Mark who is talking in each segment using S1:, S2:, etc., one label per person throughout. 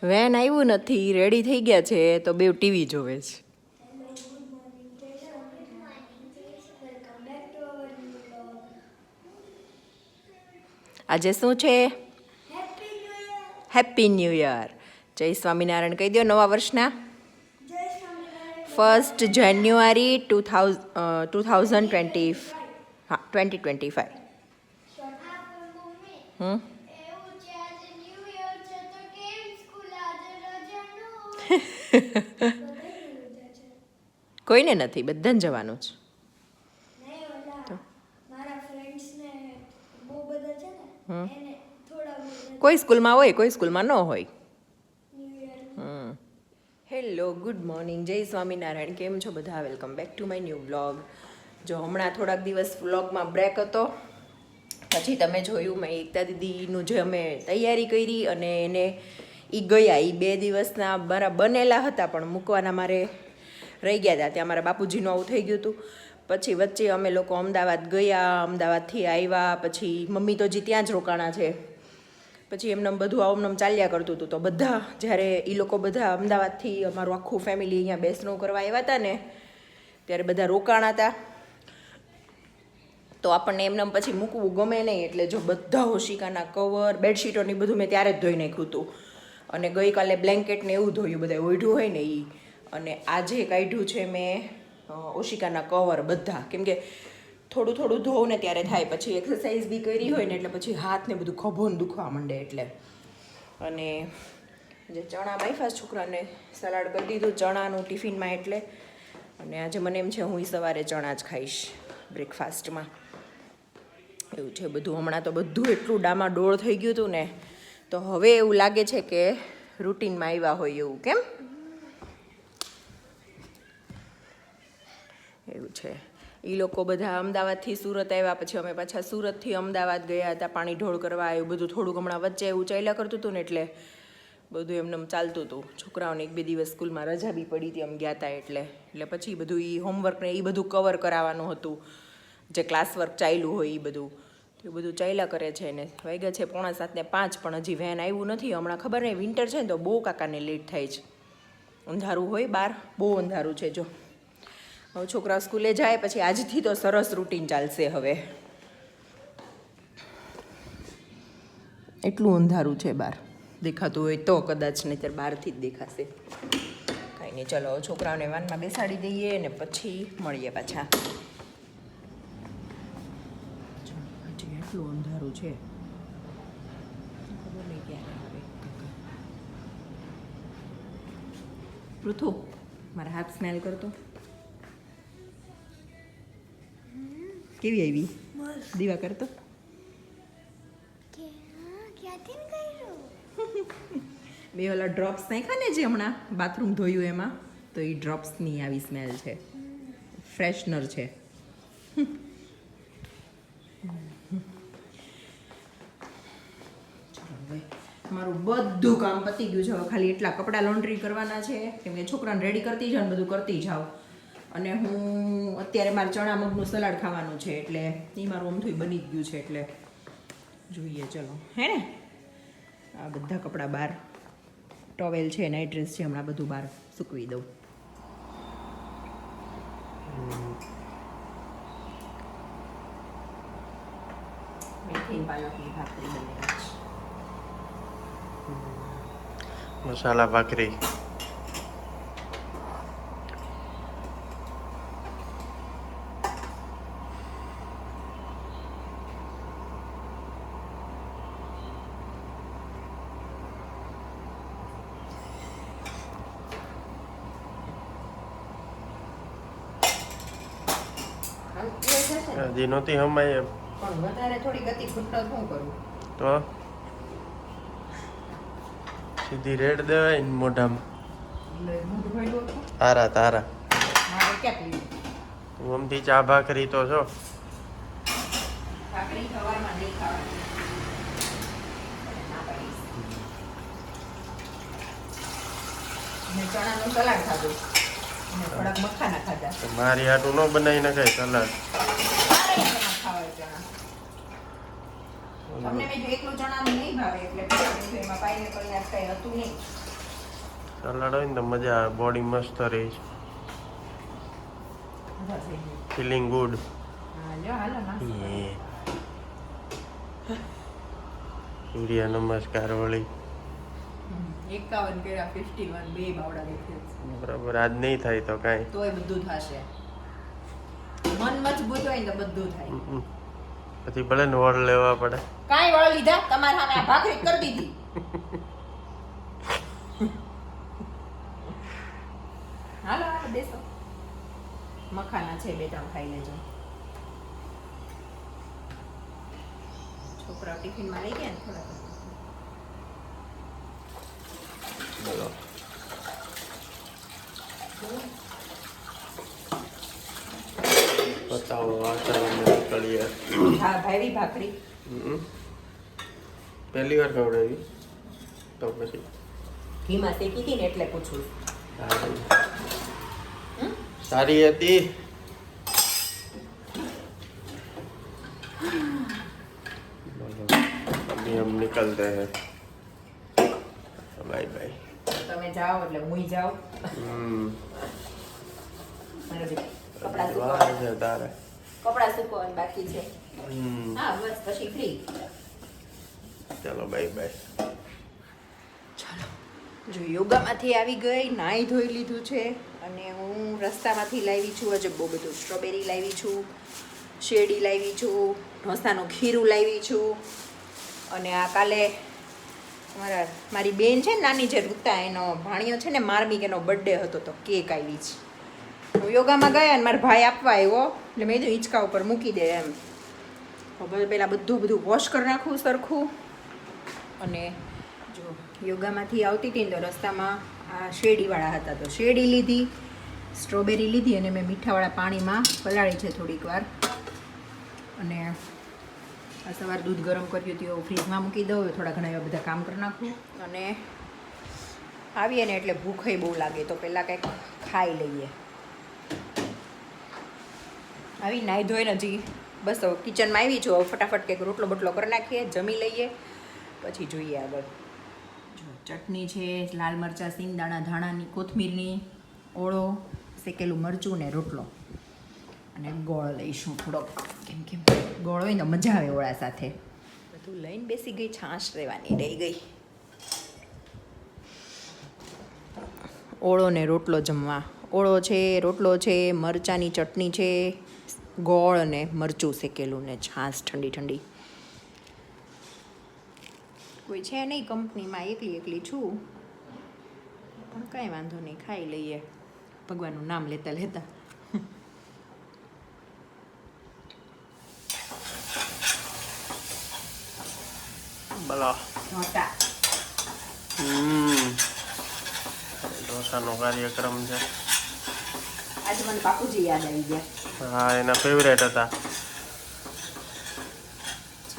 S1: Van આવ્યું નથી, ready થઈ ગયા છે તો બે ટીવી જોવે છે. આજે શું છે? Happy new year. જય સ્વામિનારાયણ કહી દો નવા વર્ષના. 1 જાન્યુઆરી 2020. હા 2025. કોઈને નથી, બધાને જવાનું છે. કોઈ સ્કૂલમાં હોય, કોઈ સ્કૂલમાં ન હોય. હેલો, ગુડ મોર્નિંગ, જય સ્વામિનારાયણ. કેમ છો બધા? Welcome back to my new blog. જો હમણાં થોડાક દિવસ વ્લોગમાં બ્રેક હતો, પછી તમે જોયું મેં એકતા દીદીનું જે અમે તૈયારી કરી અને એને એ ગયા. એ 2 દિવસના મારા બનેલા હતા પણ મૂકવાના મારે રહી ગયા હતા. ત્યાં મારા બાપુજીનું આવું થઈ ગયું હતું. પછી વચ્ચે અમે લોકો અમદાવાદ ગયા, અમદાવાદથી આવ્યા, પછી મમ્મી તો હજી ત્યાં જ રોકાણા છે. પછી એમને બધું આવું ચાલ્યા કરતું હતું. તો બધા જ્યારે એ લોકો બધા અમદાવાદથી અમારું આખું ફેમિલી અહીંયા બેસણું કરવા આવ્યા હતા ને, ત્યારે બધા રોકાણા હતા. તો આપણને એમને પછી મૂકવું ગમે નહીં. એટલે જો બધા ઓશિકાના કવર, બેડશીટોને બધું મેં ત્યારે જ ધોઈ નાખ્યું હતું. અને ગઈકાલે બ્લેન્કેટને એવું ધોયું, બધા ઓઢ્યું હોય ને એ. અને આજે કાઢ્યું છે મેં ઓશિકાના કવર બધા, કેમ કે થોડું થોડું ધોવું ને ત્યારે થાય. પછી એક્સરસાઇઝ બી કરી હોય ને એટલે પછી હાથને બધું ખભોને દુખવા માંડે એટલે. અને જે ચણા બાફા છોકરાને સલાડ કરી દીધું ચણાનું ટિફિનમાં એટલે. અને આજે મને એમ છે હું સવારે ચણા જ ખાઈશ બ્રેકફાસ્ટમાં. એવું છે બધું. હમણાં તો બધું એટલું ડામાડોળ થઈ ગયું હતું ને, તો હવે એવું લાગે છે કે રૂટીનમાં આવ્યા હોય એવું. કેમ એવું છે? એ લોકો બધા અમદાવાદથી સુરત આવ્યા, પછી અમે પાછા સુરતથી અમદાવાદ ગયા હતા પાણી ઢોળ કરવા. એવું બધું થોડુંક હમણાં વચ્ચે એવું ચાલ્યા કરતું હતું ને, એટલે બધું એમને ચાલતું હતું. છોકરાઓને 1-2 દિવસ સ્કૂલમાં રજા બી પડી હતી, અમે ગયા હતા એટલે. પછી બધું એ હોમવર્ક ને એ બધું કવર કરાવવાનું હતું, જે ક્લાસ વર્ક ચાલ્યું હોય એ બધું. તો એ બધું ચાલ્યા કરે છે. ને વાગ્યા છે 4:45, પણ હજી વેન આવ્યું નથી. હમણાં ખબર નહીં, વિન્ટર છે ને તો બહુ કાકાને લેટ થાય છે. અંધારું હોય બહાર, બહુ અંધારું છે. જો હવે છોકરા સ્કૂલે જાય પછી આજથી તો સરસ રૂટીન ચાલશે. હવે એટલું અંધારું છે બહાર, દેખાતું હોય તો કદાચ, નહીંતર બહારથી જ દેખાશે. કાંઈ નહીં, ચલો છોકરાઓને વાનમાં બેસાડી દઈએ ને પછી મળીએ પાછા. હજી એટલું અંધારું છે, ખબર નહીં ક્યારે આવે. પૃથુ, મારા હાથ સ્મેલ કરતો. કેવી આવી? દીવા કરતો. બે ઓલા ડ્રોપ્સ નાખ્યા ને જે હમણાં બાથરૂમ ધોયું એમાં, તો એ ડ્રોપ્સની આવી સ્મેલ છે. ફ્રેશનર છે. હવે મારું બધું કામ પતી ગયું છે. હવે ખાલી એટલા કપડાં લોન્ડ્રી કરવાના છે, કેમ કે છોકરાને રેડી કરતી જાઓ ને બધું કરતી જાઓ. અને હું અત્યારે મારે ચણા મગનું સલાડ ખાવાનું છે, એટલે એ મારું અમથું બની જ ગયું છે. એટલે જોઈએ, ચલો. હે ને આ બધા કપડાં બહાર, ટોવેલ છે, નાઇટ ડ્રેસ છે, હમણાં બધું બહાર સૂકવી દઉં. મેથી પાલકની ભાખરી બને છે.
S2: મસાલા ભાખરી. હજી નહોતી હમાય
S1: પણ વધારે થોડી ગતિ ફૂટતો શું કરું?
S2: તો સીધી રેડ દેવાય ને મોઢામાં. તારા તારા
S1: મારે ક્યાં પીવું?
S2: તું આમથી ચા ભાખરી તો છો.
S1: ભાખરી સવારમાં નહીં ખાવાની, ના પાડીશ. મેં ચણાનું સલાડ ખાધું અને થોડાક મખાના ખાધા.
S2: મારી હાટું ન બનાવી નખાય સલાડ.
S1: તમને મેં જો એકલું ચણાનું નહીં ભાવે એટલે એમાં પાઇનેપલ ને કઈ હતું નહીં.
S2: સલાડ હોય ને તો મજા આવે, બોડી મસ્ત રહે છે, ફીલિંગ ગુડ. સૂર્ય નમસ્કાર વળી
S1: 51 કર્યા 51 બે બાવડા દેખાય
S2: બરાબર. આજ નહીં થાય તો કાંઈ.
S1: તોય બધું થશે. મન મજબૂત હોય ને તો બધું થાય.
S2: પછી ભલે ને વળ લેવા પડે.
S1: કાંઈ વળ લીધા તમારા સામે આ ભાખરી કરી દીધી. હાલો હાલો બેસો. મખાના છે 2-3 ખાઈ લેજો. છોકરા ટિફિનમાં લઈ ગયા ને થોડા.
S2: બોલો. બતાવો વાતાવરણ નીકળીએ.
S1: હા ભાઈ ભાખરી.
S2: પહેલી વાર ખવડાવી તો પછી
S1: ઘીમાં શેકી હતી ને એટલે પૂછું.
S2: સારી હતી. अभी हम निकलते हैं. Bye bye.
S1: તમે જાઓ એટલે હું જાઉં. કપડા સુકવવાનું બાકી છે. હા બસ પછી ફ્રી.
S2: ચલો બાય બાય.
S1: ચાલો જો યોગામાંથી આવી ગઈ, નાહી ધોઈ લીધું છે અને હું રસ્તામાંથી લાવી છું. આજે બહુ બધું સ્ટ્રોબેરી લાવી છું, શેરડી લાવી છું, ઢોસાનું ખીરું લાવી છું. અને આ કાલે મારી બેન છે ને નાની જે રૂતા, એનો ભાણિયો છે ને માર્મિક, એનો બર્થડે હતો તો કેક આવી છે. હું યોગામાં ગયા અને મારા ભાઈ આપવા આવ્યો એટલે મેં કીધું હિંચકા ઉપર મૂકી દે એમ. હવે પહેલાં બધું વોશ કરી નાખું સરખું. અને જો યોગામાંથી આવતી હતી ને તો રસ્તામાં આ શેરડીવાળા હતા તો શેરડી લીધી, સ્ટ્રોબેરી લીધી અને મેં મીઠાવાળા પાણીમાં પલાળી છે થોડીક વાર. અને આ સવાર દૂધ ગરમ કર્યું હતું ફ્રીજમાં મૂકી દઉં, થોડા ઘણા એવા બધા કામ કરી નાખું. અને આવીએ ને એટલે ભૂખે બહુ લાગે તો પહેલાં કંઈક ખાઈ લઈએ. આવી નાહી ધોઈને હજી બસ કિચનમાં આવી છું. ફટાફટ કંઈક રોટલો બોટલો કરી નાખીએ, જમી લઈએ, પછી જોઈએ આગળ. જો ચટણી છે, લાલ મરચાં, સિંગદાણા, ધાણાની, કોથમીરની, ઓળો, શેકેલું મરચું ને રોટલો. અને ગોળ લઈશું થોડોક, કેમ ગોળ હોય ને મજા આવે ઓળા સાથે. બધું લઈને બેસી ગઈ, છાશ રહેવાની રહી ગઈ. ઓળો ને રોટલો જમવા. ઓળો છે, રોટલો છે, મરચાંની ચટણી છે, ગોળ અને મરચું શેકેલું ને છાશ ઠંડી ઠંડી. કોઈ છે નહીં કંપનીમાં, એકલી છું પણ કાંઈ વાંધો નહીં, ખાઈ લઈએ ભગવાનનું નામ લેતા લેતા.
S2: બોલો.
S1: ઢોસા
S2: ઢોસાનો કાર્યક્રમ છે.
S1: આજે મને બાપુજી યાદ આવી ગયા.
S2: હા, એના ફેવરેટ હતા.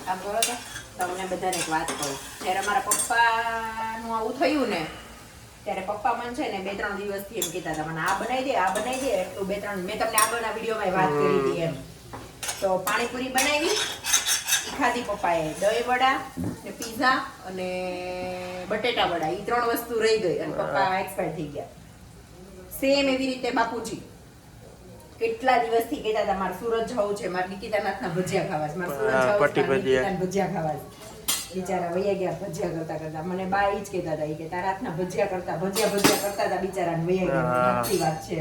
S1: આમ કરો તો તમને બધાને એક વાત કહું. જ્યારે મારા પપ્પાનું આવું થયું ને ત્યારે પપ્પા મને છે ને 2-3 દિવસથી એમ કહેતા હતા મને આ બનાવી દે, આ બનાવી દે. એટલું 2-3 મેં તમને આગળના વિડીયોમાં વાત કરી હતી એમ. તો પાણીપુરી બનાવી, એ ખાધી પપ્પાએ. દહીં વડા ને પીઝા અને બટેટા વડા, એ 3 વસ્તુ રહી ગઈ અને પપ્પા એક્સપાયર થઈ ગયા. સેમ એવી રીતે બાપુજી કેટલા દિવસથી કહેતા હતા મારે સુરત જવું છે, મારે નિકિતાનાથના ભજીયા ખાવા છે, મારે સુરત જવું છે, મારે નિકિતાના ભજીયા ખાવા છે. બિચારા વૈયા ગયા ભજીયા કરતા કરતા. મને બા ઈ જ કહેતા હતા કે તારા હાથના ભજીયા કરતા હતા બિચારાને વૈયા ગયા. સાચી વાત છે.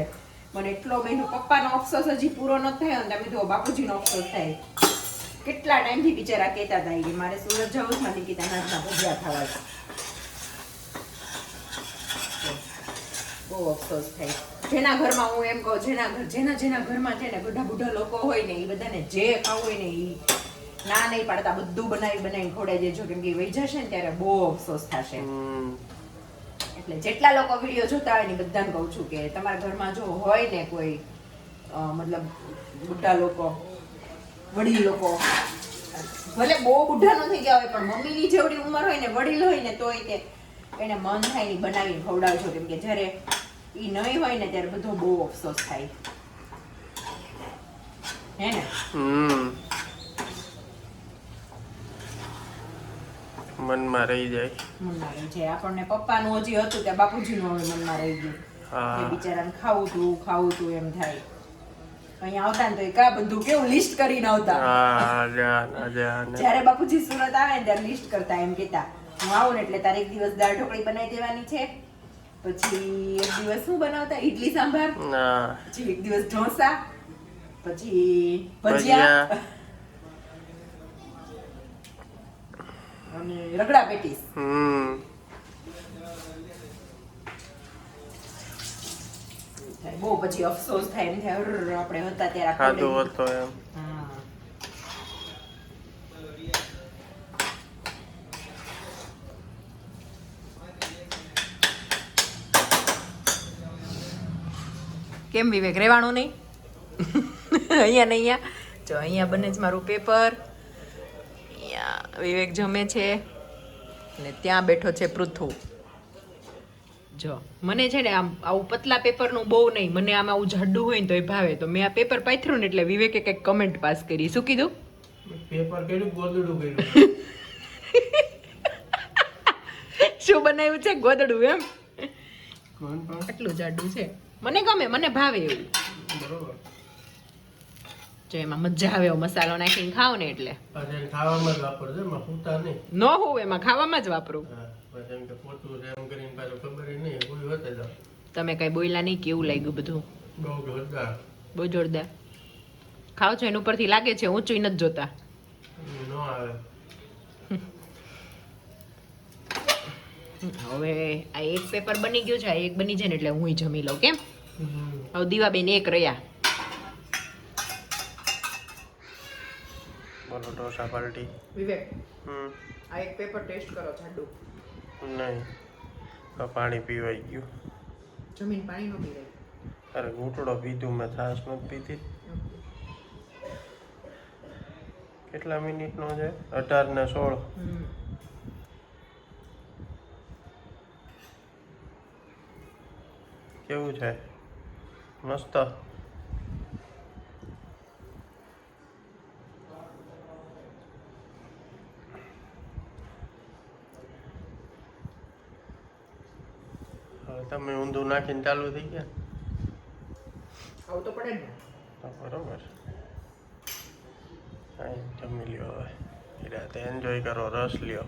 S1: મને એટલો મહિનો પપ્પાનો અફસોસ હજી પૂરો ન થયો ને તમે તો બાપુજીનો અફસોસ થાય. કેટલા ટાઈમથી બિચારા કહેતા હતા કે મારે સુરત જવું છે, મારે નિકિતાનાથના ભજીયા ખાવા છે. બહુ અફસોસ થાય. જેના ઘરમાં હું એમ કહું, જેના ઘરમાં છે ને બુઢા લોકો હોય ને એ બધાને જે ખાવું હોય ને એ ના નહીં પાડતા, બધું બનાવીને ખવડાવી દેજો, કેમ કે વહી જશે ને ત્યારે બહુ અફસોસ થશે. એટલે જેટલા લોકો વિડીયો જોતા હોય ને બધાને કહું છું કે તમારા ઘરમાં જો હોય ને કોઈ મતલબ બુઢા લોકો, વડીલ લોકો, ભલે બહુ બુઢા ન થઈ ગયા હોય પણ મમ્મીની જેવડી ઉંમર હોય ને, વડીલ હોય ને તોય તે એને મન થાય ને બનાવીને ખવડાવજો, કેમ કે જ્યારે એ નહીં હોય ને ત્યારે બધો બહુ અફસોસ થાય. હે ને
S2: મનમાં રહી જાય.
S1: મનમાં રહી જાય. આપણને પપ્પાનું હજી હતું ત્યાં બાપુજીનું હવે મનમાં રહી ગયું.
S2: હા.
S1: એ બિચારાને ખાવું તું એમ થાય. અહીંયા આવતા ને તો એ કા બધું કેવું લિસ્ટ કરીને આવતા.
S2: હા જા ને.
S1: જ્યારે બાપુજી સુરત આવે ને ત્યારે લિસ્ટ કરતા એમ કહેતા હું આવું ને એટલે તારે એક દિવસ દાળ ઢોકળી બનાવી દેવાની છે, પછી એક દિવસ શું બનાવતા ઈડલી સાંભાર,
S2: ના
S1: પછી એક દિવસ ઢોસા, પછી ભજીયા અને રગડા પેટીસ. બહુ પછી અફસોસ થાય એમ થાય અરર, આપણે હતા ત્યારે
S2: ખાધું હતો એમ.
S1: હા. કેમ વિવેક રહેવાનું નહીં? અહીંયા ને અહીંયા જો અહીંયા બને છે મારું પેપર, અહીંયા વિવેક જમે છે ને ત્યાં બેઠો છે પૃથ્વી. જો મને છે ને આમ આવું પતલા પેપરનું બહુ નહીં, મને આમ આવું જાડું હોય ને તો એ ભાવે. તો મેં આ પેપર પાથર્યું ને એટલે વિવેકે કંઈક કમેન્ટ પાસ કરી. શું કીધું?
S2: પેપર કર્યું ગોદડું કર્યું.
S1: શું બનાવ્યું છે? ગોદડું એમ?
S2: કોણ પણ
S1: આટલું જાડું છે. મને ગમે, મને ભાવે એવું.
S2: બરોબર.
S1: જો એમાં મજા આવે એવો મસાલો નાખીને ખાવ ને એટલે
S2: પાછળ ખાવામાં જ વાપરજો, એમાં પૂતા નહીં.
S1: ન હોવ એમાં ખાવામાં જ વાપરું.
S2: હા, પછી એમ કે પોતું એમ કરીને પાછું ખબર નહીં કોઈ હોતે જાવ.
S1: તમે કઈ બોલ્યા નહીં? કેવું લાગ્યું બધું?
S2: બહુ જોરદાર.
S1: બહુ જોરદાર. ખાવ છો એના ઉપરથી લાગે છે ઊંચું નથી જોતા.
S2: ન આવે.
S1: હવે આ એક પેપર બની ગયું છે, આ એક બની જાય ને એટલે હું જમી લઉં. કેમ? હવે દીવાબેન એક રહ્યા.
S2: બોલો ઢોસા પાર્ટી.
S1: વિવેક આ એક પેપર ટેસ્ટ કરો જાડું.
S2: નહીં તો પાણી પીવાઈ ગયું.
S1: જમીન પાણી નો પીવાય.
S2: અરે ઘૂંટડો પીધું મેં, છાશ નથી પીધી. કેટલા મિનિટનો છે? 18 ને 16. કેવું છે? મસ્ત. હવે તમે ઊંધું નાખીને ચાલુ થઈ ગયા.
S1: આવું તો પડે ને.
S2: તો બરોબર. હા જમી લ્યો હવે. રાતે એન્જોય કરો, રસ લ્યો.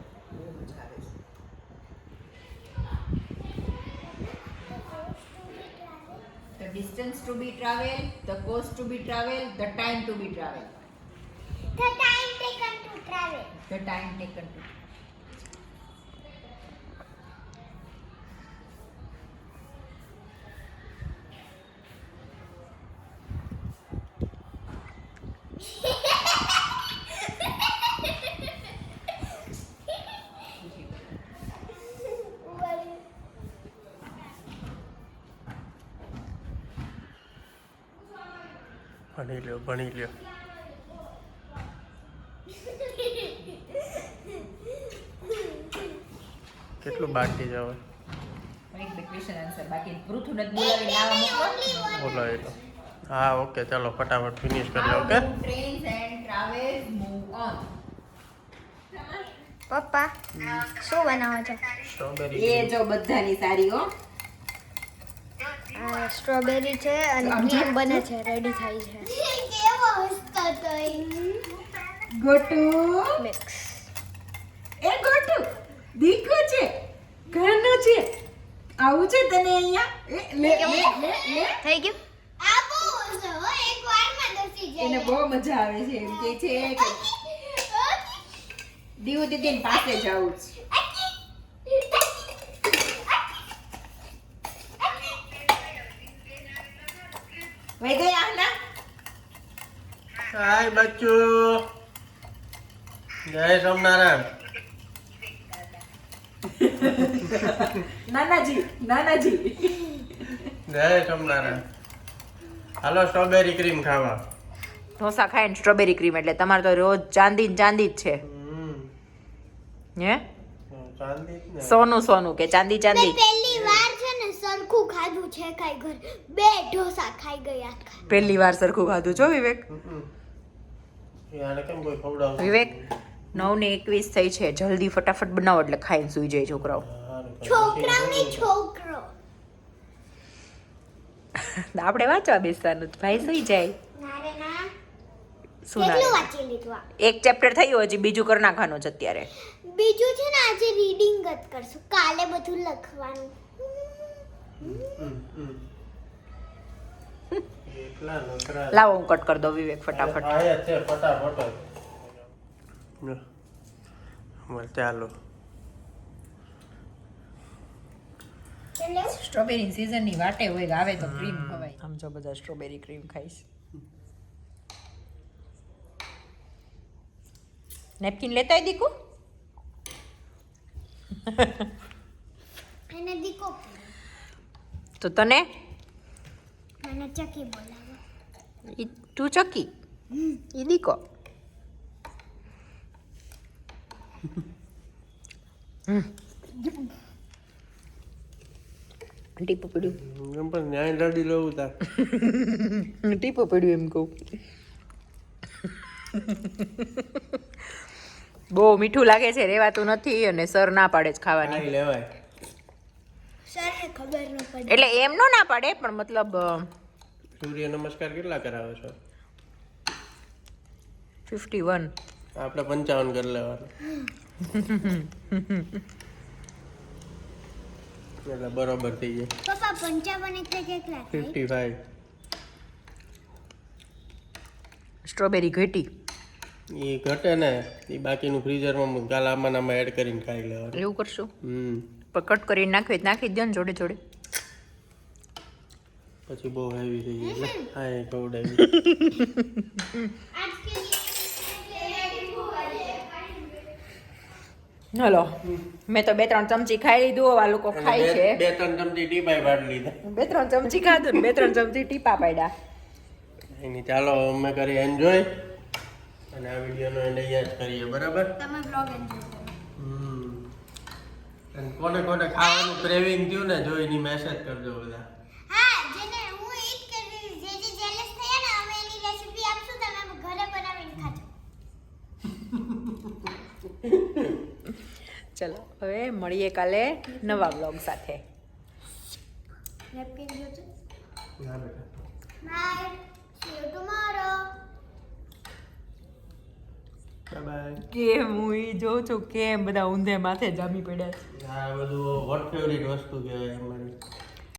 S1: The distance to be traveled, the cost to be traveled, the time to be traveled.
S3: The time taken to travel.
S1: The time taken to.
S2: ભણી લ્યો, ભણી લ્યો. કેટલું બાકી છે હવે?
S1: એક બે ક્વેશ્ચન આન્સર બાકી. પૃથ્વીને બોલાવીને આવા મૂકવા.
S2: બોલાવી લો. હા ઓકે, ચાલો ફટાફટ ફિનિશ કરી લો. Okay.
S1: Trains and travels move on.
S3: પપ્પા શું બનાવો છો?
S2: સ્ટ્રોબેરી.
S1: એ જો બધાની સારી હો.
S3: આ સ્ટ્રોબેરી છે અને ક્રીમ બને છે, રેડી થાય છે. કેવો હસતો તો
S1: ગોટુ
S3: મિક્સ.
S1: એ ગોટુ દીકુ છે, ઘરનું છે. આવું છે તને અહીંયા? એ લે લે લે લે.
S3: થઈ ગયું? આ બહુ છે હો, એક વારમાં દસી
S1: એને બહુ મજા આવે છે એમ કે છે કે દીવું દીદીની પાસે જાવું છે. વઈ ગયા ના?
S2: હાય બચ્ચું. જય સોમનારાયણ.
S1: નાનાજી નાનાજી.
S2: જય સોમનારાયણ. હાલો સ્ટ્રોબેરી ક્રીમ ખાવા.
S1: ઢોસા ખાય ને સ્ટ્રોબેરી ક્રીમ એટલે તમારે તો રોજ ચાંદી ને ચાંદી જ છે. હે
S2: ચાંદી જ ને.
S1: સોનું સોનું કે ચાંદી ચાંદી.
S3: પહેલી વાર છે ને સરખું ખાધું છે કાઈ ઘર. 2 ઢોસા ખાઈ ગયા.
S1: પહેલી વાર સરખું ખાધું છો વિવેક?
S2: યાર કેમ કોઈ ખવડાવતું
S1: વિવેક 9:21 થઈ છે. જલ્દી ફટાફટ બનાવો એટલે ખાઈને સૂઈ જાય છોકરાઓ.
S3: છોકરાઓની છોકરો
S1: આપણે વાંચવા બેસવાનું ભાઈ સૂઈ જાય.
S3: નારે ના
S1: શું
S3: કેટલું
S1: ના
S3: વાંચી લીધું આ
S1: એક ચેપ્ટર થયું હજી બીજું કરી નાખવાનું છે અત્યારે.
S3: બીજું છે ને આજે રીડિંગ જ કરશું કાલે બધું લખવાનું
S2: એટલા નકરા
S1: લાવો હું કટ કરી દઉં વિવેક ફટાફટ.
S2: આયા છે ફટાફટ ચાલો સ્ટ્રોબેરી સીઝન ની વાટે હોય આવે તો ક્રીમ ખવાય.
S1: આમ જો બધા સ્ટ્રોબેરી ક્રીમ ખાઈશ. નેપકિન લેતા આય દીકુ.
S3: એને દીકો
S1: તો તને
S3: મને ચકી બોલાવો
S1: તું ચકી ઈ દીકો. ટીપું પડ્યું
S2: એમ પણ ન્યાય લડી લઉં તા
S1: ટીપું પડ્યું એમ કહું. બહુ મીઠું લાગે છે રેવાતું નથી અને સર ના પાડે છે ખાવાની.
S2: ખાઈ લેવાય.
S3: સર ખબર ન પડે
S1: એટલે એમ નો ના પાડે પણ મતલબ
S2: સૂર્ય નમસ્કાર કેટલા કરાવો છો?
S1: 51.
S2: આપણે 55 કરી લેવાનું એટલે બરોબર થઈ જાય.
S3: પપ્પા 55 એટલે કેટલા થાય
S2: 55.
S1: સ્ટ્રોબેરી ઘટી
S2: એ ઘટે ને એ બાકીનું ફ્રીઝરમાં કાલ આમાં આમાં એડ કરીને ખાઈ લેવાનું.
S1: એવું કરશું
S2: હમ
S1: પણ કટ કરીને નાખી દો ને જોડે જોડે.
S2: પછી બહુ હેવી થઈ જાય એટલે હા એ ખવડાવી.
S1: હલો મેં તો 2-3 ચમચી ખાઈ લીધું. હવે આ લોકો ખાય છે.
S2: 2-3 ચમચી ટીપાઈ પાડી લીધા.
S1: 2-3 ચમચી ખાધું ને 2-3 ચમચી ટીપા પાડ્યા.
S2: એની ચાલો અમે કરીએ એન્જોય અને આ વિડીયોનો એન્ડ અહીંયા જ કરીએ બરાબર.
S3: તમે બ્લોગ એન્જોય કરો
S2: અને કોને કોને ખાવાનું ક્રેવિંગ થયું ને જો એની મેસેજ કરજો બધા.
S3: હા જેને હું ઈટ કરી જે જેલસ થયા ને અમે એની રેસિપી આપશું તમે ઘરે બનાવીને ખાજો
S1: ચલો હવે મળીએ કાલે નવા બ્લોગ સાથે.
S3: નેપકિન જોજો
S2: ના બેટા.
S3: Bye see you tomorrow
S2: bye bye.
S1: કેમ હું ઈ જોઉં છું કેમ બધા ઊંધે માથે જામી પડ્યા છે.
S2: આ બધું વોટ ફેવરિટ વસ્તુ કહેવાય અમારી.